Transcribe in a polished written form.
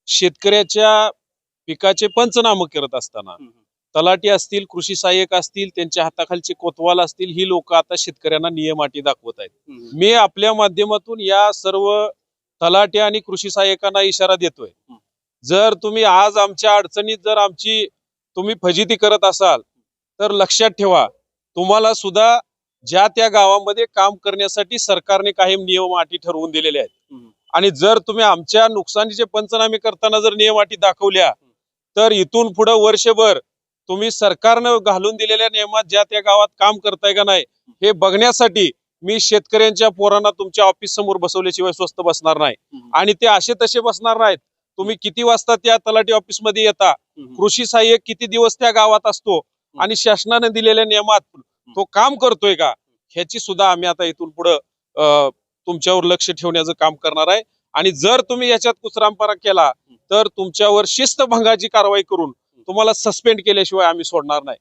शेतकऱ्याच्या पिकाचे पंचनामे करत असताना तलाठी असतील, कृषी सहाय्यक असतील, त्यांच्या हाताखालचे कोतवाल असतील, ही लोक आता शेतकऱ्यांना नियम अटी दाखवत आहेत। मी आपल्या माध्यमातून या सर्व तलाठी आणि कृषी सहाय्यकांना इशारा देतोय, जर तुम्ही आज आमच्या अडचणीत जर आमची तुम्ही फजिती करत असाल तर लक्षात ठेवा, तुम्हाला सुद्धा ज्या त्या गावामध्ये काम करण्यासाठी सरकारने काही नियम अटी ठरवून दिलेले आहेत। आणि जर तुम्ही आमच्या नुकसानीचे पंचनामे करताना जर नियम अटी दाखवल्या तर इथून पुढे वर्षभर तुम्ही सरकारनं घालून दिलेल्या नियमात ज्या त्या गावात काम करताय का नाही हे बघण्यासाठी मी शेतकऱ्यांच्या पोरांना तुमच्या ऑफिस समोर बसवल्याशिवाय स्वस्त बसणार नाही। आणि ते असे तसे बसणार नाहीत। तुम्ही किती वाजता त्या तलाठी ऑफिस मध्ये येता, कृषी सहाय्यक किती दिवस त्या गावात असतो आणि शासनाने दिलेल्या नियमात तो काम करतोय का, ह्याची सुद्धा आम्ही आता इथून पुढे तुमच्यावर लक्ष ठेवण्याचं काम करणार आहे। आणि जर तुम्ही याच्यात कुचरामपणा केला तर तुमच्यावर शिस्तभंगाची कारवाई करून तुम्हाला सस्पेंड केल्याशिवाय आम्ही सोडणार नाही।